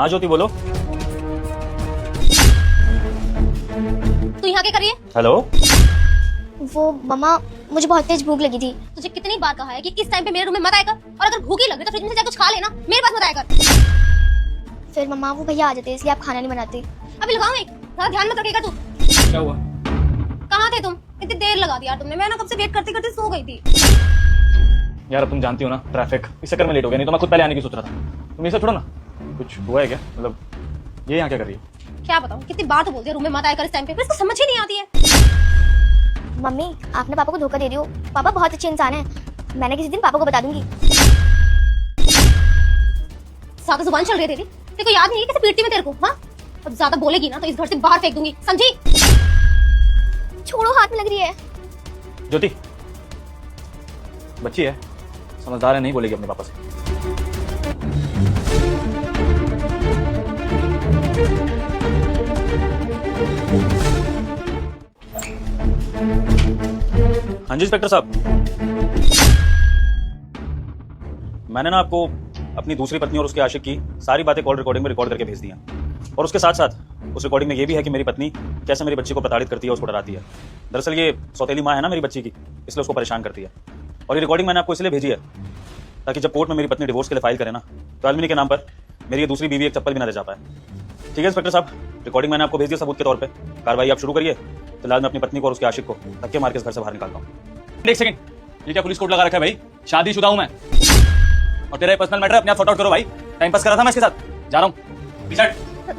हाँ ज्योति बोलो। तू यहाँ क्या कर रही है? हेलो। वो मम्मा, मुझे बहुत तेज भूख लगी थी। तुझे कितनी बार कहा है कि इस टाइम पे मेरे रूम में मत आया कर, और अगर भूखी लग रही तो फ्रिज में से जाकर कुछ खा लेना, मेरे पास मत आया कर। फिर मम्मा वो भैया आ जाते इसलिए आप खाना नहीं बनाते। अभी लगाऊं एक, ज़्यादा ध्यान मत रखिएगा तू। क्या हुआ? कहाँ थे तुम? इतनी देर लगा दी यार तुमने, मैं ना कब से वेट करते करते सो गई थी। यार अब तुम जानती हो ना, ट्रैफिक, इस चक्कर में लेट हो गया, नहीं तो मैं खुद पहले आने की सोच रहा था। तुम ये सब छोड़ो ना, कुछ हुआ है क्या? मतलब ये यहाँ क्या कर रही है? क्या बताऊं, कितनी बार तो बोलती है रूम में मत आया कर इस टाइम पे, पर इसको समझ ही नहीं आती है। मम्मी, आपने पापा को धोखा दे दियो। पापा बहुत अच्छे इंसान हैं। मैंने किसी दिन पापा को बता दूंगी। ज्यादा जुबान चल रही है तेरी, तेरे को याद नहीं है कैसे पीटती मैं तेरे को? हाँ, अब ज्यादा बोलेगी ना तो इस घर से बाहर फेंक दूंगी, समझी? छोड़ो, हाथ में लग रही है। ज्योति बच्ची है, समझदार है, नहीं बोलेगी अपने पापा से। हाँ जी इंस्पेक्टर साहब, मैंने ना आपको अपनी दूसरी पत्नी और उसके आशिक की सारी बातें कॉल रिकॉर्डिंग में रिकॉर्ड करके भेज दी हैं। और उसके साथ साथ उस रिकॉर्डिंग में ये भी है कि मेरी पत्नी कैसे मेरी बच्ची को प्रताड़ित करती है, उसको डराती है। दरअसल ये सौतेली माँ है ना मेरी बच्ची की, इसलिए उसको परेशान करती है। और ये रिकॉर्डिंग मैंने आपको इसलिए भेजी है ताकि जब कोर्ट में मेरी पत्नी डिवोर्स के लिए फाइल करे ना, तो आलमिनी के नाम पर मेरी ये दूसरी बीवी एक चप्पल भी ना रह जा पाए। ठीक है इंस्पेक्टर साहब, रिकॉर्डिंग मैंने आपको भेज दिया सबूत के तौर पे, कार्रवाई आप शुरू करिए। फिलहाल मैं अपनी पत्नी को और उसके आशिक को धक्के मार के इस घर से बाहर निकालता हूँ। एक सेकंड, ये क्या पुलिस कोर्ट लगा रखा है भाई? शादीशुदा हूं मैं, और तेरा पर्सनल मैटर अपने आप सॉर्ट आउट करो भाई। टाइम पास कर रहा था मैं इसके साथ, जा रहा हूँ।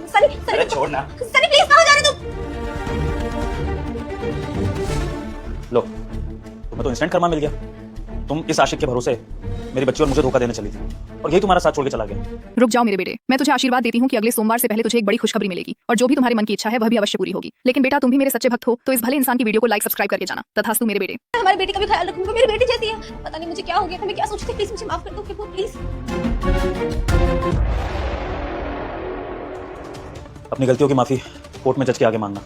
सनी, अरे छोड़ ना। सनी प्लीज, कहाँ जा रहे तुम? लो, तुम्हें तो इंस्टेंट कर्मा मिल गया। तुम इस आशिक के भरोसे मेरी बच्ची और मुझे धोखा देने चली थी, और यही तुम्हारा साथ छोड़ के चला गया। रुक जाओ मेरे बेटे, मैं तुझे आशीर्वाद देती हूँ कि अगले सोमवार से पहले तुझे एक बड़ी खुशखबरी मिलेगी, और जो भी तुम्हारे मन की इच्छा है वह भी अवश्य पूरी होगी। लेकिन बेटा, तुम भी मेरे सच्चे भक्त हो, तो इस भले इंसान की वीडियो को लाइक सब्सक्राइब करके जाना। तथास्तु मेरे बेटे। हमारी बेटी का भी ख्याल रखूंगा, मेरी बेटी जैसी है। पता नहीं मुझे क्या हो गया था, मैं क्या सोचती थी, प्लीज मुझे माफ कर दो प्लीज। अपनी गलतियों की माफी कोर्ट में जज के आगे मांगना।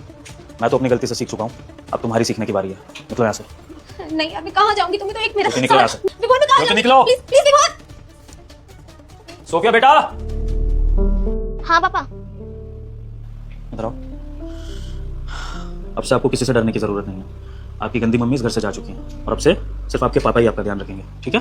मैं तो अपनी गलती से सीख चुका हूँ, अब तुम्हारी सीखने की बारी है। निकलो यहाँ से। नहीं यार, मैं कहाँ जाऊंगी? तुम्हें तो एक मेरा निकलो यहाँ से। विभोर, मैं कहाँ जाऊंगी? निकलो। प्लीज प्लीज विभोर। सोफिया बेटा, हाँ पापा। इधर आओ। अब से आपको किसी से डरने की जरूरत नहीं है। आपकी गंदी मम्मी इस घर से जा चुकी हैं, और अब से सिर्फ आपके पापा ही आपका ध्यान रखेंगे, ठीक है?